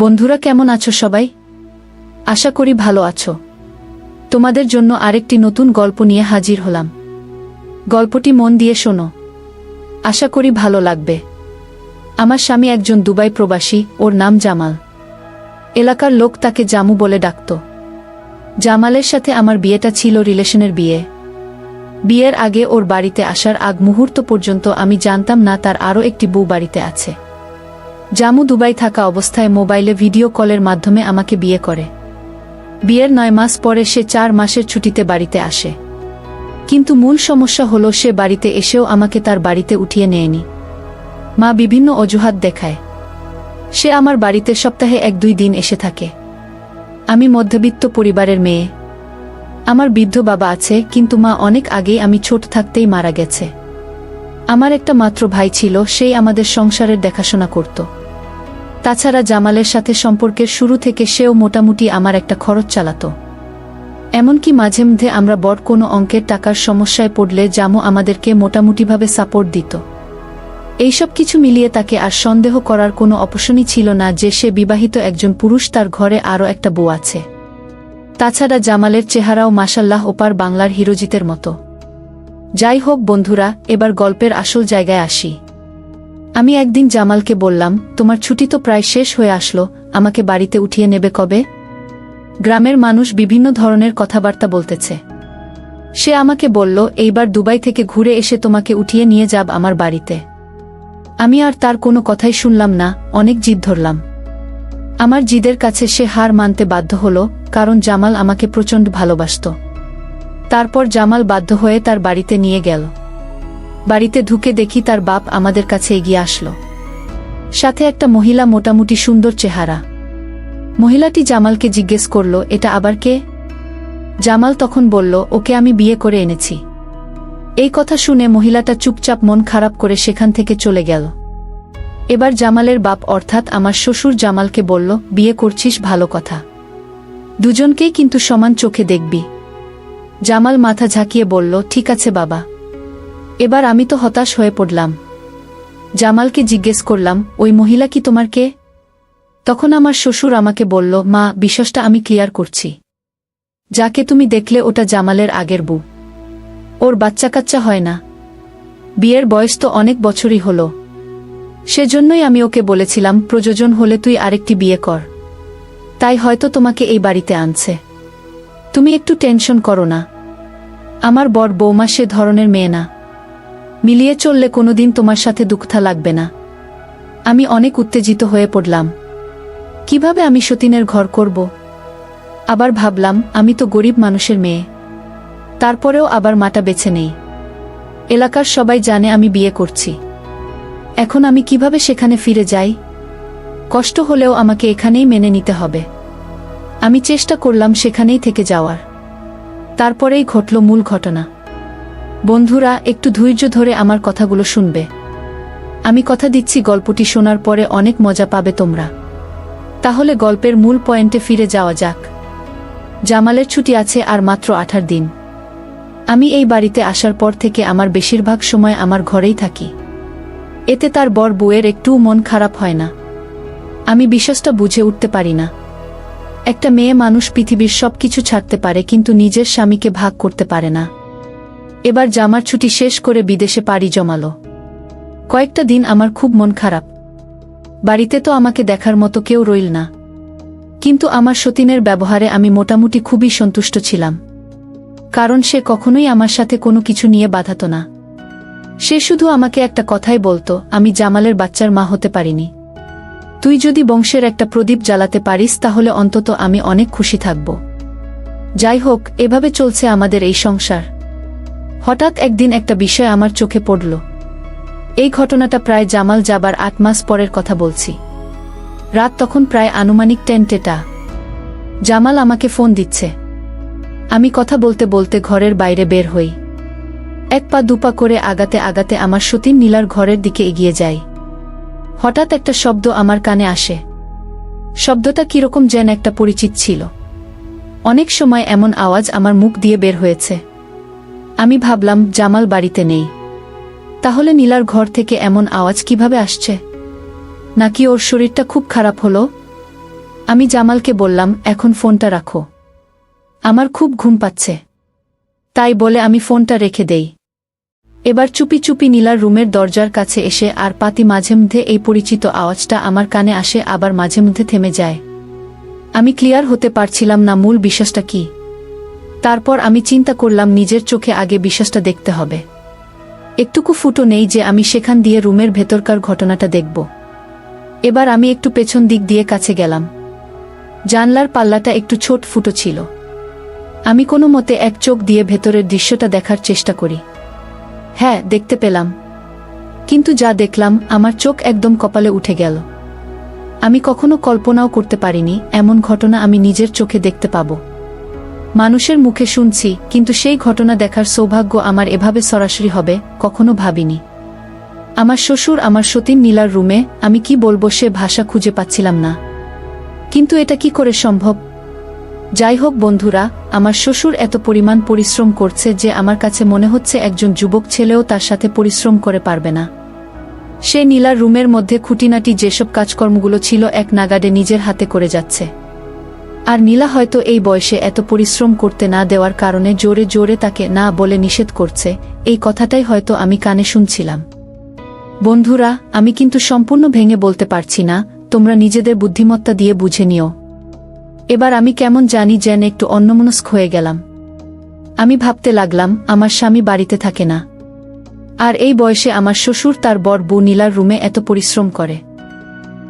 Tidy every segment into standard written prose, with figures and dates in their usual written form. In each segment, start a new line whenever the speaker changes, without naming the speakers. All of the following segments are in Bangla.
বন্ধুরা, কেমন আছো সবাই? আশা করি ভালো আছো। তোমাদের জন্য আরেকটি নতুন গল্প নিয়ে হাজির হলাম। গল্পটি মন দিয়ে শোনো, আশা করি ভালো লাগবে। আমার স্বামী একজন দুবাই প্রবাসী, ওর নাম জামাল। এলাকার লোক তাকে জামু বলে ডাকত। জামালের সাথে আমার বিয়েটা ছিল রিলেশনের বিয়ে। বিয়ের আগে ওর বাড়িতে আসার আগ মুহূর্ত পর্যন্ত আমি জানতাম না তার আরও একটি বউ বাড়িতে আছে। জামু দুবাই থাকা অবস্থায় মোবাইলে ভিডিও কলের মাধ্যমে আমাকে বিয়ে করে। বিয়ের 9 মাস পরে সে 4 মাসের ছুটিতে বাড়িতে আসে। কিন্তু মূল সমস্যা হলো সে বাড়িতে এসেও আমাকে তার বাড়িতে উঠিয়ে নেয়নি। মা বিভিন্ন অজুহাত দেখায়। সে আমার বাড়িতে সপ্তাহে 1-2 দিন এসে থাকে। আমি মধ্যবিত্ত পরিবারের মেয়ে। আমার বৃদ্ধ বাবা আছে, কিন্তু মা অনেক আগেই আমি ছোট থাকতেই মারা গেছে। আমার একটা মাত্র ভাই ছিল, সেই আমাদের সংসারের দেখাশোনা করত। তাছাড়া জামালের সাথে সম্পর্কের শুরু থেকে সেও মোটামুটি আমার একটা খরচ চালাতো। এমনকি মাঝে মধ্যে আমরা বড় কোনো অঙ্কের টাকার সমস্যায় পড়লে জামু আমাদেরকে মোটামুটিভাবে সাপোর্ট দিত। এইসব কিছু মিলিয়ে তাকে আর সন্দেহ করার কোনো অপশনই ছিল না যে সে বিবাহিত একজন পুরুষ, তার ঘরে আরও একটা বউ আছে। তাছাড়া জামালের চেহারাও মাশাল্লাহ ওপার বাংলার হিরোজিতের মতো। যাই হোক বন্ধুরা, এবার গল্পের আসল জায়গায় আসি। আমি একদিন জামালকে বললাম, তোমার ছুটি তো প্রায় শেষ হয়ে আসলো, আমাকে বাড়িতে উঠিয়ে নেবে কবে? গ্রামের মানুষ বিভিন্ন ধরনের কথাবার্তা বলতেছে। সে আমাকে বলল, এইবার দুবাই থেকে ঘুরে এসে তোমাকে উঠিয়ে নিয়ে যাব আমার বাড়িতে। আমি আর তার কোনো কথাই শুনলাম না, অনেক জিদ ধরলাম। আমার জিদের কাছে সে হার মানতে বাধ্য হলো, কারণ জামাল আমাকে প্রচণ্ড ভালোবাসত। তারপর জামাল বাধ্য হয়ে তার বাড়িতে নিয়ে গেল। বাড়িতে ঢুকে দেখি তার বাপ আমাদের কাছে এগিয়ে আসলো, সাথে একটা মহিলা, মোটামুটি সুন্দর চেহারা। মহিলাটি জামালকে জিজ্ঞেস করল, এটা আবার কে? জামাল তখন বলল, ওকে আমি বিয়ে করে এনেছি। এই কথা শুনে মহিলাটা চুপচাপ মন খারাপ করে সেখান থেকে চলে গেল। এবার জামালের বাপ অর্থাৎ আমার শ্বশুর জামালকে বলল, বিয়ে করছিস, ভালো কথা, দুজনকেই কিন্তু সমান চোখে দেখবি। জামাল মাথা ঝাঁকিয়ে বলল, ঠিক আছে বাবা। এবার আমি তো হতাশ হয়ে পড়লাম। জামালকে জিজ্ঞেস করলাম, ওই মহিলা কি তোমার কে? তখন আমার শ্বশুর আমাকে বলল, মা, বিষয়টা আমি ক্লিয়ার করছি। যাকে তুমি দেখলে ওটা জামালের আগের বউ। ওর বাচ্চা কাচ্চা হয় না। বিয়ের বয়স তো অনেক বছরই হলো। সেজন্যই আমি ওকে বলেছিলাম, প্রয়োজন হলে তুই আরেকটি বিয়ে কর। তাই হয়তো তোমাকে এই বাড়িতে আনছে। তুমি একটু টেনশন করো না। আমার বর বৌমা সে ধরনের মেয়ে না। মিলিয়ে চললে কোনোদিন তোমার সাথে দুঃখা লাগবে না। আমি অনেক উত্তেজিত হয়ে পড়লাম। কিভাবে আমি সতীনের ঘর করব? আবার ভাবলাম, আমি তো গরিব মানুষের মেয়ে। তারপরেও আবার মাটা বেছে নেই। এলাকার সবাই জানে আমি বিয়ে করছি। এখন আমি কিভাবে সেখানে ফিরে যাই? কষ্ট হলেও আমাকে এখানেই মেনে নিতে হবে। আমি চেষ্টা করলাম সেখানেই থেকে যাওয়ার। তারপরেই ঘটল মূল ঘটনা। বন্ধুরা, একটু ধৈর্য ধরে আমার কথাগুলো শুনবে। আমি কথা দিচ্ছি, গল্পটি শোনার পরে অনেক মজা পাবে তোমরা। তাহলে গল্পের মূল পয়েন্টে ফিরে যাওয়া যাক। জামালের ছুটি আছে আর মাত্র 18 দিন। আমি এই বাড়িতে আসার পর থেকে আমার বেশিরভাগ সময় আমার ঘরেই থাকি। এতে তার বর বউয়ের একটুও মন খারাপ হয় না। আমি বিশ্বাসটা বুঝে উঠতে পারি না। একটা মেয়ে মানুষ পৃথিবীর সবকিছু ছাড়তে পারে, কিন্তু নিজের স্বামীকে ভাগ করতে পারে না। এবার জামার ছুটি শেষ করে বিদেশে পাড়ি জমালো। কয়েকটা দিন আমার খুব মন খারাপ। বাড়িতে তো আমাকে দেখার মতো কেউ রইল না। কিন্তু আমার সতীনের ব্যবহারে আমি মোটামুটি খুবই সন্তুষ্ট ছিলাম। কারণ সে কখনোই আমার সাথে কোনো কিছু নিয়ে বাধাত না। সে শুধু আমাকে একটা কথাই বলতো, আমি জামালের বাচ্চার মা হতে পারিনি। তুই যদি বংশের একটা প্রদীপ জ্বালাতে পারিস তাহলে অন্তত আমি অনেক খুশি থাকব। যাই হোক, এভাবে চলছে আমাদের এই সংসার। হঠাৎ একদিন একটা বিষয় আমার চোখে পড়ল। এই ঘটনাটা প্রায় জামাল যাবার 8 মাস পরের কথা বলছি। রাত তখন প্রায় আনুমানিক 10টা। জামাল আমাকে ফোন দিচ্ছে। আমি কথা বলতে বলতে ঘরের বাইরে বের হই। 1 পা 2 পা করে আগাতে আগাতে আমার সতীন নীলার ঘরের দিকে এগিয়ে যাই। হঠাৎ একটা শব্দ আমার কানে আসে। শব্দটা কিরকম যেন একটা পরিচিত ছিল। অনেক সময় এমন আওয়াজ আমার মুখ দিয়ে বের হয়েছে। আমি ভাবলাম, জামাল বাড়িতে নেই। তাহলে নীলার ঘর থেকে এমন আওয়াজ কিভাবে আসছে? নাকি ওর শরীরটা খুব খারাপ হলো? আমি জামালকে বললাম, এখন ফোনটা রাখো, আমার খুব ঘুম পাচ্ছে। তাই বলে আমি ফোনটা রেখে দেই। এবার চুপি চুপি নীলার রুমের দরজার কাছে এসে আর পাতি মাঝে মধ্যে এই পরিচিত আওয়াজটা আমার কানে আসে, আবার মাঝে মধ্যে থেমে যায়। আমি ক্লিয়ার হতে পারছিলাম না মূল বিশ্বাসটা কি। তারপর আমি চিন্তা করলাম নিজের চোখে আগে বিশ্বাসটা দেখতে হবে। একটুকু ফুটো নেই যে আমি সেখান দিয়ে রুমের ভেতরকার ঘটনাটা দেখব। এবার আমি একটু পেছন দিক দিয়ে কাছে গেলাম। জানলার পাল্লাটা একটু ছোট ফুটো ছিল। আমি কোনো মতে এক চোখ দিয়ে ভেতরের দৃশ্যটা দেখার চেষ্টা করি। হ্যাঁ, দেখতে পেলাম। কিন্তু যা দেখলাম আমার চোখ একদম কপালে উঠে গেল। আমি কখনো কল্পনাও করতে পারিনি এমন ঘটনা আমি নিজের চোখে দেখতে পাব। মানুষের মুখে শুনছি, কিন্তু সেই ঘটনা দেখার সৌভাগ্য আমার এভাবে সরাসরি হবে কখনো ভাবিনি। আমার শ্বশুর আমার সতীন নীলার রুমে, আমি কি বলবো সে ভাষা খুঁজে পাচ্ছিলাম না। কিন্তু এটা কি করে সম্ভব? যাই হোক বন্ধুরা, আমার শ্বশুর এত পরিমাণ পরিশ্রম করছে যে আমার কাছে মনে হচ্ছে একজন যুবক ছেলেও তার সাথে পরিশ্রম করে পারবে না। সে নীলার রুমের মধ্যে খুঁটিনাটি যেসব কাজকর্মগুলো ছিল এক নাগাড়ে নিজের হাতে করে যাচ্ছে। আর নীলা হয়তো এই বয়সে এত পরিশ্রম করতে না দেওয়ার কারণে জোরে জোরে তাকে না বলে নিষেধ করছে। এই কথাটাই হয়তো আমি কানে শুনছিলাম। বন্ধুরা, আমি কিন্তু সম্পূর্ণ ভেঙে বলতে পারছি না, তোমরা নিজেদের বুদ্ধিমত্তা দিয়ে বুঝে নিও। এবার আমি কেমন জানি যেন একটু অন্যমনস্ক হয়ে গেলাম। আমি ভাবতে লাগলাম আমার স্বামী বাড়িতে থাকে না, আর এই বয়সে আমার শ্বশুর তার বর বউ নীলার রুমে এত পরিশ্রম করে।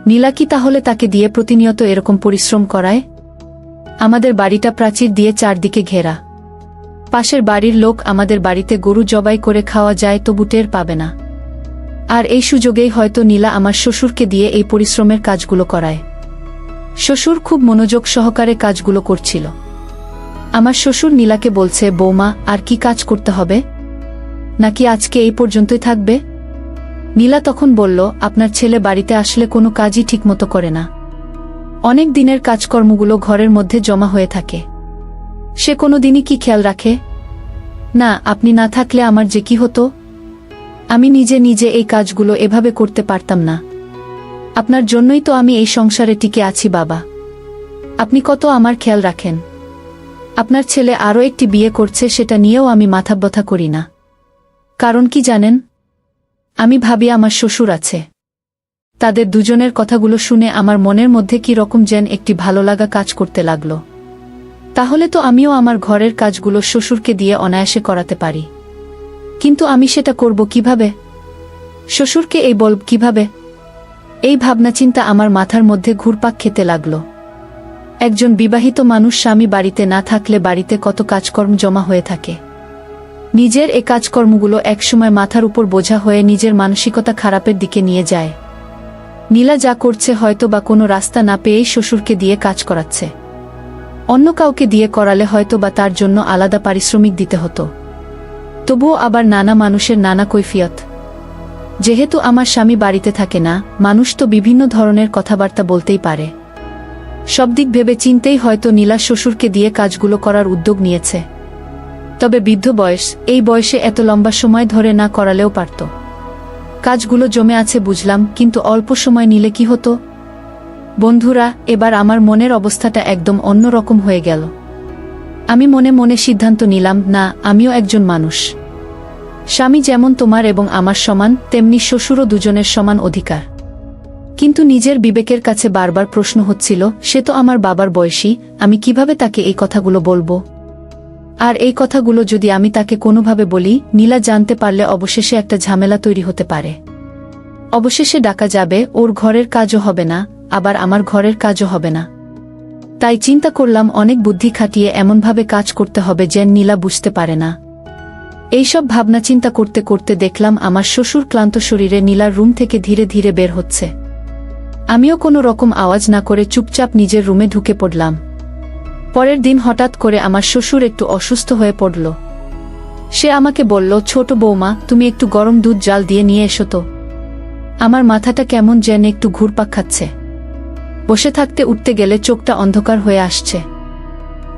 নীলা কি তাহলে তাকে দিয়ে প্রতিনিয়ত এরকম পরিশ্রম করায়? আমাদের বাড়িটা প্রাচীর দিয়ে চারদিকে ঘেরা। পাশের বাড়ির লোক আমাদের বাড়িতে গরু জবাই করে খাওয়া যায় তবু টের পাবে না। আর এই সুযোগেই হয়তো নীলা আমার শ্বশুরকে দিয়ে এই পরিশ্রমের কাজগুলো করায়। শ্বশুর খুব মনোযোগ সহকারে কাজগুলো করছিল। আমার শ্বশুর নীলাকে বলছে, বৌমা আর কি কাজ করতে হবে, নাকি আজকে এই পর্যন্তই থাকবে? নীলা তখন বলল, আপনার ছেলে বাড়িতে আসলে কোনো কাজই ঠিকমতো করে না। অনেক দিনের কাজকর্মগুলো ঘরের মধ্যে জমা হয়ে থাকে। সে কোনো দিনই কি খেয়াল রাখে না? আপনি না থাকলে আমার যে কি হতো? আমি নিজে নিজে এই কাজগুলো এভাবে করতে পারতাম না। আপনার জন্যই তো আমি এই সংসারে টিকে আছি বাবা। আপনি কত আমার খেয়াল রাখেন। আপনার ছেলে আরও একটি বিয়ে করছে, সেটা নিয়েও আমি মাথা ব্যথা করি না। কারণ কি জানেন? আমি ভাবি আমার শ্বশুর আছে। তাদের দুজনের কথাগুলো শুনে আমার মনের মধ্যে কি রকম যেন একটি ভালো লাগা কাজ করতে লাগলো। তাহলে তো আমিও আমার ঘরের কাজগুলো শ্বশুরকে দিয়ে অনায়াসে করাতে পারি। কিন্তু আমি সেটা করব কিভাবে? শ্বশুরকে এই বলব কিভাবে? এই ভাবনা চিন্তা আমার মাথার মধ্যে ঘুরপাক খেতে লাগলো। একজন বিবাহিত মানুষ স্বামী বাড়িতে না থাকলে বাড়িতে কত কাজকর্ম জমা হয়ে থাকে। নিজের এই কাজকর্মগুলো একসময় মাথার উপর বোঝা হয়ে নিজের মানসিকতা খারাপের দিকে নিয়ে যায়। নীলা যা করছে হয়তো বা কোনো রাস্তা না পেয়েই শ্বশুরকে দিয়ে কাজ করাচ্ছে। অন্য কাউকে দিয়ে করালে হয়তো বা তার জন্য আলাদা পারিশ্রমিক দিতে হতো। তবুও আবার নানা মানুষের নানা কৈফিয়ত। যেহেতু আমার স্বামী বাড়িতে থাকে না, মানুষ তো বিভিন্ন ধরনের কথাবার্তা বলতেই পারে। সব দিক ভেবে চিন্তেই হয়তো নীলা শ্বশুরকে দিয়ে কাজগুলো করার উদ্যোগ নিয়েছে। তবে বৃদ্ধ বয়স, এই বয়সে এত লম্বা সময় ধরে না করালেও পারত। কাজগুলো জমে আছে বুঝলাম, কিন্তু অল্প সময় নিলে কি হতো? বন্ধুরা, এবার আমার মনের অবস্থাটা একদম অন্য রকম হয়ে গেল। আমি মনে মনে সিদ্ধান্ত নিলাম, না, আমিও একজন মানুষ। স্বামী যেমন তোমার এবং আমার সমান, তেমনি শ্বশুরও দুজনের সমান অধিকার। কিন্তু নিজের বিবেকের কাছে বারবার প্রশ্ন হচ্ছিল, সে তো আমার বাবার বয়সী, আমি কিভাবে তাকে এই কথাগুলো বলবো? আর এই কথাগুলো যদি আমি তাকে কোনোভাবে বলি, নীলা জানতে পারলে অবশেষে একটা ঝামেলা তৈরি হতে পারে। অবশেষে ডাকা যাবে, ওর ঘরের কাজও হবে না, আবার আমার ঘরের কাজও হবে না। তাই চিন্তা করলাম অনেক বুদ্ধি খাটিয়ে এমনভাবে কাজ করতে হবে যেন নীলা বুঝতে পারে না। এইসব ভাবনা চিন্তা করতে করতে দেখলাম আমার শ্বশুর ক্লান্ত শরীরে নীলার রুম থেকে ধীরে ধীরে বের হচ্ছে। আমিও কোনো রকম আওয়াজ না করে চুপচাপ নিজের রুমে ঢুকে পড়লাম। পরের দিন হঠাৎ করে আমার শ্বশুর একটু অসুস্থ হয়ে পড়ল। সে আমাকে বলল, ছোট বৌমা, তুমি একটু গরম দুধ জাল দিয়ে নিয়ে এসো তো। আমার মাথাটা কেমন যেন একটু ঘুরপাক খাচ্ছে। বসে থাকতে উঠতে গেলে চোখটা অন্ধকার হয়ে আসছে।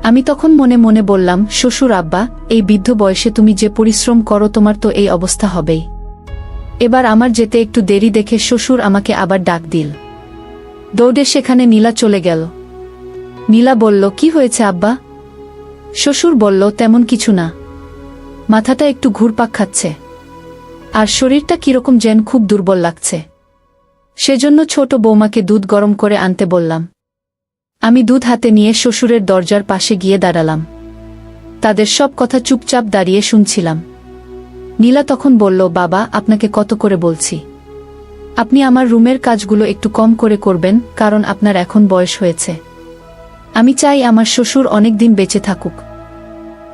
আমি তখন মনে মনে বললাম, শ্বশুর আব্বা, এই বৃদ্ধ বয়সে তুমি যে পরিশ্রম করো তোমার তো এই অবস্থা হবেই। এবার আমার যেতে একটু দেরি দেখে শ্বশুর আমাকে আবার ডাক দিল। দৌড়ে সেখানে নীলা চলে গেল। নীলা বলল, কি হয়েছে আব্বা? শ্বশুর বলল, তেমন কিছু না, মাথাটা একটু ঘুরপাক খাচ্ছে আর শরীরটা কিরকম যেন খুব দুর্বল লাগছে। সেজন্য ছোট বৌমাকে দুধ গরম করে আনতে বললাম। আমি দুধ হাতে নিয়ে শ্বশুরের দরজার পাশে গিয়ে দাঁড়ালাম। তাদের সব কথা চুপচাপ দাঁড়িয়ে শুনছিলাম। নীলা তখন বলল, বাবা, আপনাকে কত করে বলছি, আপনি আমার রুমের কাজগুলো একটু কম করে করবেন, কারণ আপনার এখন বয়স হয়েছে। আমি চাই আমার শ্বশুর অনেক দিন বেঁচে থাকুক।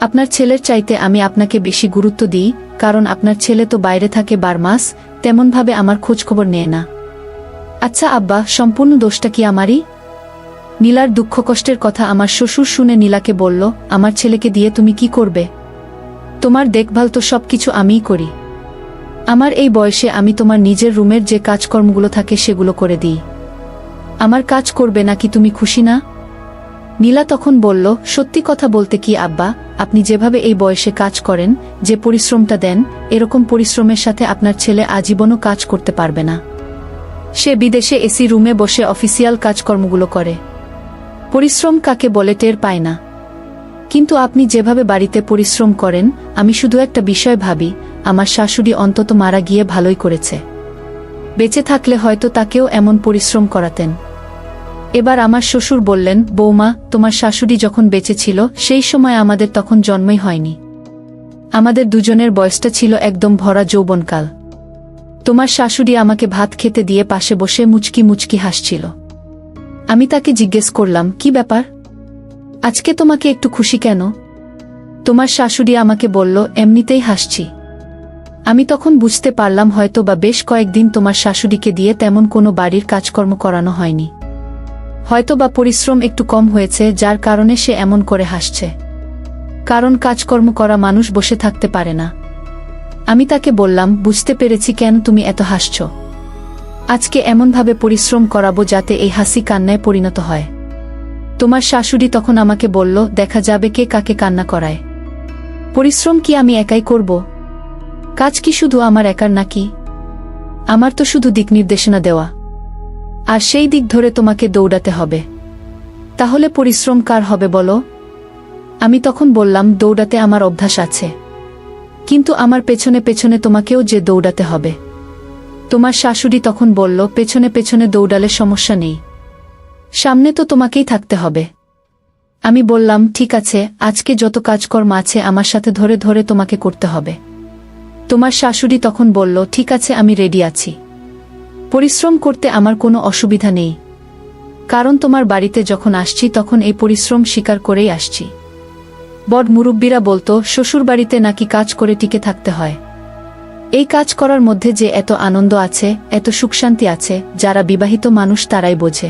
আপনার ছেলের চাইতে আমি আপনাকে বেশি গুরুত্ব দিই, কারণ আপনার ছেলে তো বাইরে থাকে 12 মাস, তেমনভাবে আমার খোঁজখবর নেয় না। আচ্ছা আব্বা, সম্পূর্ণ দোষটা কি আমারই? নীলার দুঃখ কষ্টের কথা আমার শ্বশুর শুনে নীলাকে বলল, আমার ছেলেকে দিয়ে তুমি কি করবে? তোমার দেখভাল তো সবকিছু আমিই করি। আমার এই বয়সে আমি তোমার নিজের রুমের যে কাজকর্মগুলো থাকে সেগুলো করে দিই। আমার কাজ করবে নাকি তুমি খুশি না? নীলা তখন বলল, সত্যি কথা বলতে কি আব্বা, আপনি যেভাবে এই বয়সে কাজ করেন, যে পরিশ্রমটা দেন, এরকম পরিশ্রমের সাথে আপনার ছেলে আজীবনও কাজ করতে পারবে না। সে বিদেশে এসি রুমে বসে অফিসিয়াল কাজকর্মগুলো করে। পরিশ্রম কাকে বলে টের পায় না। কিন্তু আপনি যেভাবে বাড়িতে পরিশ্রম করেন, আমি শুধু একটা বিষয় ভাবি, আমার শাশুড়ি অন্তত মারা গিয়ে ভালোই করেছে। বেঁচে থাকলে হয়তো তাকেও এমন পরিশ্রম করাতেন। এবার আমার শ্বশুর বললেন, বৌমা, তোমার শাশুড়ি যখন বেঁচে ছিল সেই সময় আমাদের তখন জন্মই হয়নি। আমাদের দুজনের বয়সটা ছিল একদম ভরা যৌবনকাল। তোমার শাশুড়ি আমাকে ভাত খেতে দিয়ে পাশে বসে মুচকি মুচকি হাসছিল। আমি তাকে জিজ্ঞেস করলাম, কি ব্যাপার, আজকে তোমাকে একটু খুশি কেন? তোমার শাশুড়ি আমাকে বলল, এমনিতেই হাসছি। আমি তখন বুঝতে পারলাম হয়তো বা বেশ কয়েকদিন তোমার শাশুড়িকে দিয়ে তেমন কোনো বাড়ির কাজকর্ম করানো হয়নি। হয়তো বা পরিশ্রম একটু কম হয়েছে, যার কারণে সে এমন করে হাসছে। কারণ কাজকর্ম করা মানুষ বসে থাকতে পারে না। আমি তাকে বললাম, বুঝতে পেরেছি কেন তুমি এত হাসছ। আজকে এমনভাবে পরিশ্রম করাবো যাতে এই হাসি কান্নায় পরিণত হয়। তোমার শাশুড়ি তখন আমাকে বলল, দেখা যাবে কে কাকে কান্না করায়। পরিশ্রম কি আমি একাই করব? কাজ কি শুধু আমার একার নাকি? আমার তো শুধু দিক নির্দেশনা দেওয়া, আর সেই দিক ধরে তোমাকে দৌড়াতে হবে। তাহলে পরিশ্রম কার হবে বলো? আমি তখন বললাম, দৌড়াতে আমার অভ্যাস আছে, কিন্তু আমার পেছনে পেছনে তোমাকেও যে দৌড়াতে হবে। তোমার শাশুড়ি তখন বলল, পেছনে পেছনে দৌড়ালে সমস্যা নেই, সামনে তো তোমাকেই থাকতে হবে। আমি বললাম, ঠিক আছে, আজকে যত কাজকর্ম আছে আমার সাথে ধরে ধরে তোমাকে করতে হবে। তোমার শাশুড়ি তখন বলল, ঠিক আছে, আমি রেডি আছি। পরিশ্রম করতে আমার কোনো অসুবিধা নেই, কারণ তোমার বাড়িতে যখন আসছি তখন এই পরিশ্রম স্বীকার করেই আসছি। বড় মুরব্বীরা বলতো, শ্বশুর বাড়িতে নাকি কাজ করে টিকে থাকতে হয়। এই কাজ করার মধ্যে যে এত আনন্দ আছে, এত সুখশান্তি আছে, যারা বিবাহিত মানুষ তারাই বোঝে।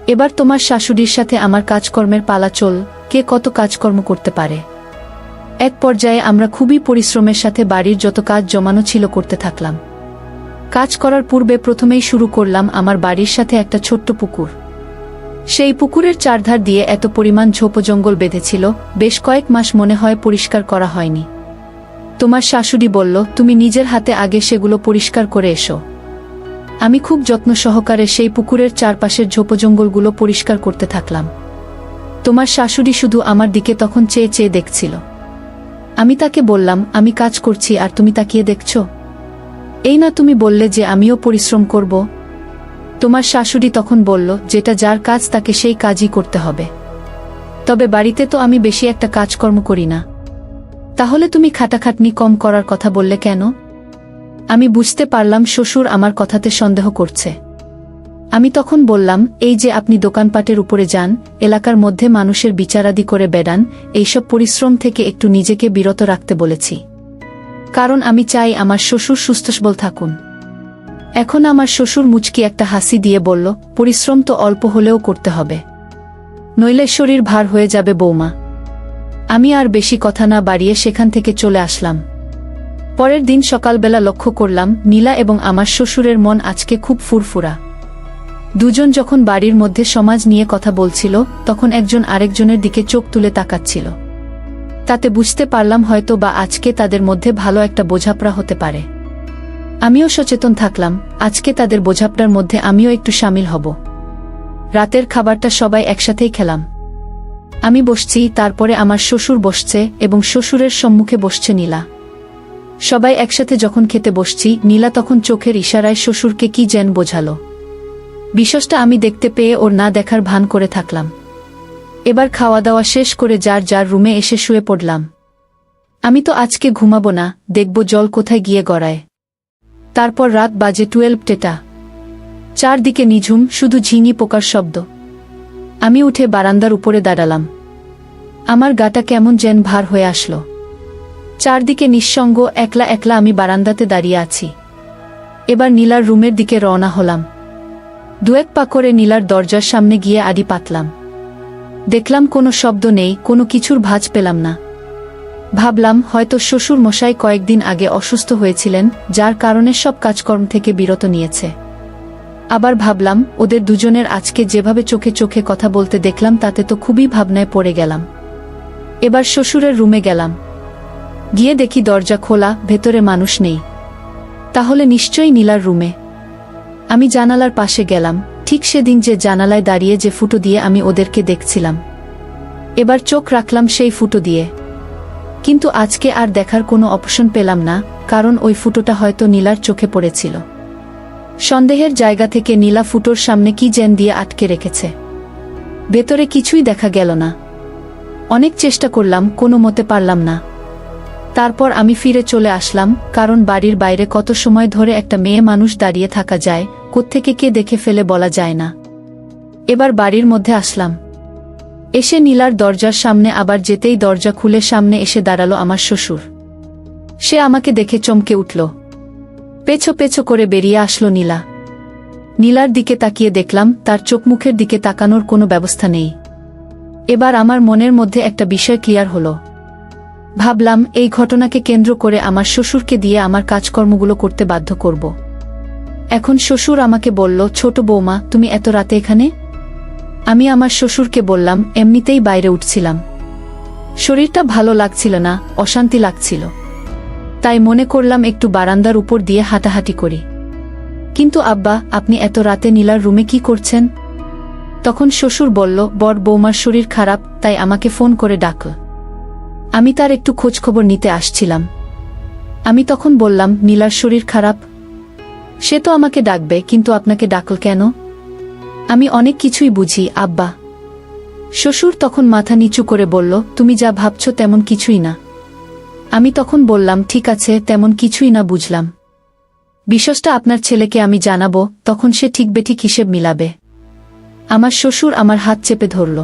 এবার তোমার শাশুড়ির সাথে আমার কাজকর্মের পালা চল, কে কত কাজকর্ম করতে পারে। এক পর্যায়ে আমরা খুবই পরিশ্রমের সাথে বাড়ির যত কাজ জমানো ছিল করতে থাকলাম। কাজ করার পূর্বে প্রথমেই শুরু করলাম আমার বাড়ির সাথে একটা ছোট্ট পুকুর। সেই পুকুরের চারধার দিয়ে এত পরিমাণ ঝোপজঙ্গল বেঁধেছিল, বেশ কয়েক মাস মনে হয় পরিষ্কার করা হয়নি। তোমার শাশুড়ি বলল, তুমি নিজের হাতে আগে সেগুলো পরিষ্কার করে এসো। আমি খুব যত্ন সহকারে সেই পুকুরের চারপাশের ঝোপজঙ্গলগুলো পরিষ্কার করতে থাকলাম। তোমার শাশুড়ি শুধু আমার দিকে তখন চেয়ে চেয়ে দেখছিল। আমি তাকে বললাম, আমি কাজ করছি আর তুমি তাকিয়ে দেখছো? এই না তুমি বললে যে আমিও পরিশ্রম করব? তোমার শাশুড়ি তখন বলল, যেটা যার কাজ তাকে সেই কাজই করতে হবে। তবে বাড়িতে তো আমি বেশি একটা কাজকর্ম করি না, তাহলে তুমি খাটাখাটনি কম করার কথা বললে কেন? আমি বুঝতে পারলাম শ্বশুর আমার কথাতে সন্দেহ করছে। আমি তখন বললাম, এই যে আপনি দোকানপাটের উপরে যান, এলাকার মধ্যে মানুষের বিচারাদি করে বেড়ান, এইসব পরিশ্রম থেকে একটু নিজেকে বিরত রাখতে বলেছি। কারণ আমি চাই আমার শ্বশুর সুস্থ-সবল থাকুন। এখন আমার শ্বশুর মুচকি একটা হাসি দিয়ে বলল, পরিশ্রম তো অল্প হলেও করতে হবে, নইলে শরীর ভার হয়ে যাবে বৌমা। আমি আর বেশি কথা না বাড়িয়ে সেখান থেকে চলে আসলাম। পরের দিন সকালবেলা লক্ষ্য করলাম নীলা এবং আমার শ্বশুরের মন আজকে খুব ফুরফুরা। দুজন যখন বাড়ির মধ্যে সমাজ নিয়ে কথা বলছিল, তখন একজন আরেকজনের দিকে চোখ তুলে তাকাচ্ছিল। তাতে বুঝতে পারলাম হয়তো বা আজকে তাদের মধ্যে ভালো একটা বোঝাপড়া হতে পারে। আমিও সচেতন থাকলাম, আজকে তাদের বোঝাপড়ার মধ্যে আমিও একটু শামিল হব। রাতের খাবারটা সবাই একসাথেই খেলাম। আমি বসছি, তারপরে আমার শ্বশুর বসছে এবং শ্বশুরের সম্মুখে বসছে নীলা। সবাই একসাথে যখন খেতে বসছি, নীলা তখন চোখের ইশারায় শ্বশুরকে কি যেন বোঝালো। বিষয়টা আমি দেখতে পেয়ে ওর না দেখার ভান করে থাকলাম। এবার খাওয়া দাওয়া শেষ করে যার যার রুমে এসে শুয়ে পড়লাম। আমি তো আজকে ঘুমাবো না, দেখব জল কোথায় গিয়ে গড়ায়। তারপর রাত বাজে 12টা। চারদিকে নিঝুম, শুধু ঝিঙি পোকার শব্দ। আমি উঠে বারান্দার উপরে দাঁড়ালাম। আমার গাটা কেমন যেন ভার হয়ে আসলো। চারদিকে নিঃসঙ্গ, একলা একলা আমি বারান্দাতে দাঁড়িয়ে আছি। এবার নীলার রুমের দিকে রওনা হলাম। 2-1 পা করে নীলার দরজার সামনে গিয়ে আড়ি পাতলাম। দেখলাম কোনো শব্দ নেই, কোনো কিছুর ভাঁজ পেলাম না। ভাবলাম হয়তো শ্বশুর মশাই কয়েকদিন আগে অসুস্থ হয়েছিলেন, যার কারণে সব কাজকর্ম থেকে বিরত নিয়েছে। আবার ভাবলাম ওদের দুজনের আজকে যেভাবে চোখে চোখে কথা বলতে দেখলাম, তাতে তো খুবই ভাবনায় পড়ে গেলাম। এবার শ্বশুরের রুমে গেলাম। গিয়ে দেখি দরজা খোলা, ভেতরে মানুষ নেই। তাহলে নিশ্চয়ই নীলার রুমে। আমি জানালার পাশে গেলাম, ঠিক সেদিন যে জানালায় দাঁড়িয়ে যে ফুটো দিয়ে আমি ওদেরকে দেখছিলাম। এবার চোখ রাখলাম সেই ফুটো দিয়ে, কিন্তু আজকে আর দেখার কোনো অপশন পেলাম না, কারণ ওই ফুটোটা হয়তো নীলার চোখে পড়েছিল। সন্দেহের জায়গা থেকে নীলা ফুটোর সামনে কি যেন দিয়ে আটকে রেখেছে। ভেতরে কিছুই দেখা গেল না। অনেক চেষ্টা করলাম, কোনো মতে পারলাম না। তারপর আমি ফিরে চলে আসলাম, কারণ বাড়ির বাইরে কত সময় ধরে একটা মেয়ে মানুষ দাঁড়িয়ে থাকা যায়, কোত্থেকে কে দেখে ফেলে বলা যায় না। এবার বাড়ির মধ্যে আসলাম। এসে নীলার দরজার সামনে আবার যেতেই দরজা খুলে সামনে এসে দাঁড়ালো আমার শ্বশুর। সে আমাকে দেখে চমকে উঠল। পেছো পেছো করে বেরিয়ে আসলো নীলা। নীলার দিকে তাকিয়ে দেখলাম তার চোখ মুখের দিকে তাকানোর কোনো ব্যবস্থা নেই। এবার আমার মনের মধ্যে একটা বিষয় ক্লিয়ার হলো। ভাবলাম এই ঘটনাকে কেন্দ্র করে আমার শ্বশুরকে দিয়ে আমার কাজকর্মগুলো করতে বাধ্য করব। এখন শ্বশুর আমাকে বলল, ছোট বৌমা তুমি এত রাতে এখানে? আমি আমার শ্বশুরকে বললাম, এমনিতেই বাইরে উঠছিলাম। শরীরটা ভালো লাগছিল না, অশান্তি লাগছিল। তাই মনে করলাম একটু বারান্দার উপর দিয়ে হাঁটাহাঁটি করি। কিন্তু আব্বা, আপনি এত রাতে নীলার রুমে কি করছেন? তখন শ্বশুর বলল, বড় বৌমার শরীর খারাপ, তাই আমাকে ফোন করে ডাকল। আমি তার একটু খোঁজখবর নিতে আসছিলাম। আমি তখন বললাম, নীলার শরীর খারাপ? সে তো আমাকে ডাকবে, কিন্তু আপনাকে ডাকল কেন? আমি অনেক কিছুই বুঝি আব্বা। শ্বশুর তখন মাথা নিচু করে বলল, তুমি যা ভাবছ তেমন কিছুই না। আমি তখন বললাম, ঠিক আছে, তেমন কিছুই না বুঝলাম। বিষয়টা আপনার ছেলেকে আমি জানাবো, তখন সে ঠিক বেঠিক হিসেব মিলাবে। আমার শ্বশুর আমার হাত চেপে ধরল।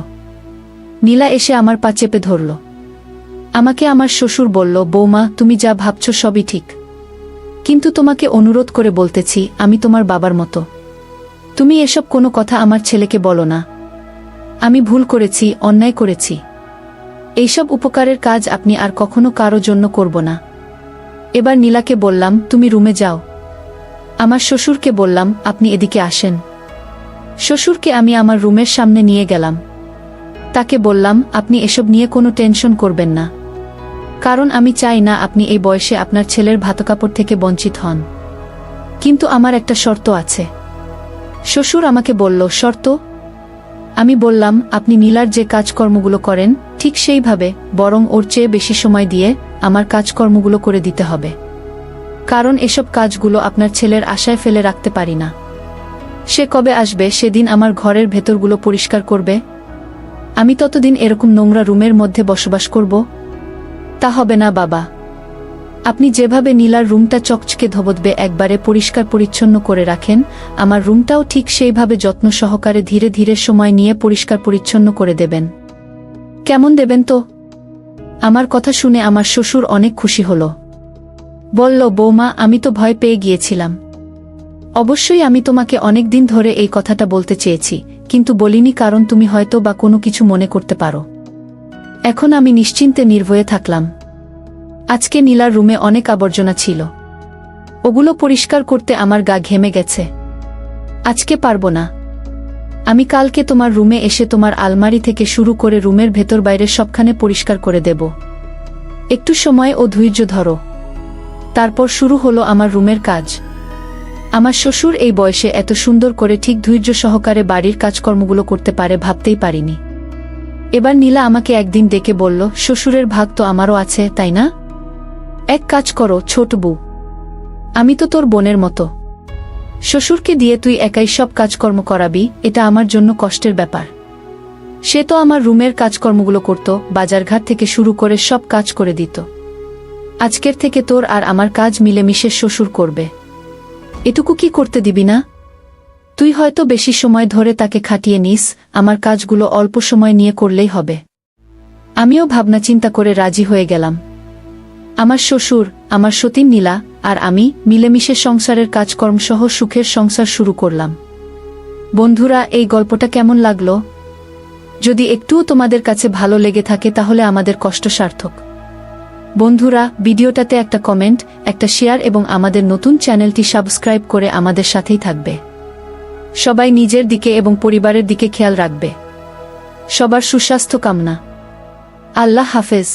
নীলা এসে আমার পা চেপে ধরল। আমাকে আমার শ্বশুর বলল, বৌমা তুমি যা ভাবছ সবই ঠিক, কিন্তু তোমাকে অনুরোধ করে বলতেছি, আমি তোমার বাবার মতো। তুমি এসব কোনো কথা আমার ছেলেকে বলো না। আমি ভুল করেছি, অন্যায় করেছি। এইসব উপকারের কাজ আপনি আর কখনো কারো জন্য করব না। এবার নীলাকে বললাম, তুমি রুমে যাও। আমার শ্বশুরকে বললাম, আপনি এদিকে আসেন। শ্বশুরকে আমি আমার রুমের সামনে নিয়ে গেলাম। তাকে বললাম, আপনি এসব নিয়ে কোনো টেনশন করবেন না, কারণ আমি চাই না আপনি এই বয়সে আপনার ছেলের ভাতকাপড় থেকে বঞ্চিত হন। কিন্তু আমার একটা শর্ত আছে। শ্বশুর আমাকে বলল, শর্ত? আমি বললাম, আপনি নীলার যে কাজকর্মগুলো করেন ঠিক সেইভাবে, বরং ওর চেয়ে বেশি সময় দিয়ে আমার কাজকর্মগুলো করে দিতে হবে, কারণ এসব কাজগুলো আপনার ছেলের আশায় ফেলে রাখতে পারি না। সে কবে আসবে সেদিন আমার ঘরের ভেতরগুলো পরিষ্কার করবে? আমি ততদিন এরকম নোংরা রুমের মধ্যে বসবাস করব? তা হবে না বাবা। আপনি যেভাবে নীলার রুমটা চকচকে ধবধবে একবারে পরিষ্কার পরিচ্ছন্ন করে রাখেন, আমার রুমটাও ঠিক সেইভাবে যত্ন সহকারে ধীরে ধীরে সময় নিয়ে পরিষ্কার পরিচ্ছন্ন করে দেবেন। কেমন দেবেন তো? আমার কথা শুনে আমার শ্বশুর অনেক খুশি হল। বলল, বৌমা আমি তো ভয় পেয়ে গিয়েছিলাম। অবশ্যই আমি তোমাকে অনেক দিন ধরে এই কথাটা বলতে চেয়েছি, কিন্তু বলিনি, কারণ তুমি হয়তো বা কোনো কিছু মনে করতে পারো। এখন আমি নিশ্চিন্তে নির্ভয়ে থাকলাম। আজকে নীলার রুমে অনেক আবর্জনা ছিল, ওগুলো পরিষ্কার করতে আমার গা ঘেমে গেছে। আজকে পারবো না। আমি কালকে তোমার রুমে এসে তোমার আলমারি থেকে শুরু করে রুমের ভেতর বাইরে সবখানে পরিষ্কার করে দেব। একটু সময় ও ধৈর্য ধরো। তারপর শুরু হলো আমার রুমের কাজ। আমার শ্বশুর এই বয়সে এত সুন্দর করে ঠিক ধৈর্য সহকারে বাড়ির কাজকর্মগুলো করতে পারে ভাবতেই পারিনি। এবার নীলা আমাকে একদিন ডেকে বলল, শ্বশুরের ভাগ তো আমারও আছে, তাই না? এক কাজ করো ছোট বউ, আমি তো তোর বোনের মতো, শ্বশুরকে দিয়ে তুই একাই সব কাজকর্ম করাবি, এটা আমার জন্য কষ্টের ব্যাপার। সে তো আমার রুমের কাজকর্মগুলো করত, বাজারঘাট থেকে শুরু করে সব কাজ করে দিত। আজকের থেকে তোর আর আমার কাজ মিলেমিশে শ্বশুর করবে। এটুকু কি করতে দিবি না? তুই হয়তো বেশি সময় ধরে তাকে খাটিয়ে নিস, আমার কাজগুলো অল্প সময় নিয়ে করলেই হবে। আমিও ভাবনা চিন্তা করে রাজি হয়ে গেলাম। আমার শ্বশুর, আমার সতীন নীলা আর আমি মিলেমিশে সংসারের কাজকর্ম সহ সুখের সংসার শুরু করলাম। বন্ধুরা, এই গল্পটা কেমন লাগলো? যদি একটুও তোমাদের কাছে ভালো লেগে থাকে তাহলে আমাদের কষ্ট সার্থক। বন্ধুরা, ভিডিওটাতে একটা কমেন্ট, একটা শেয়ার এবং আমাদের নতুন চ্যানেলটি সাবস্ক্রাইব করে আমাদের সাথেই থাকবে। সবাই নিজের দিকে এবং পরিবারের দিকে খেয়াল রাখবে। সবার সুস্বাস্থ্য কামনা। আল্লাহ হাফেজ।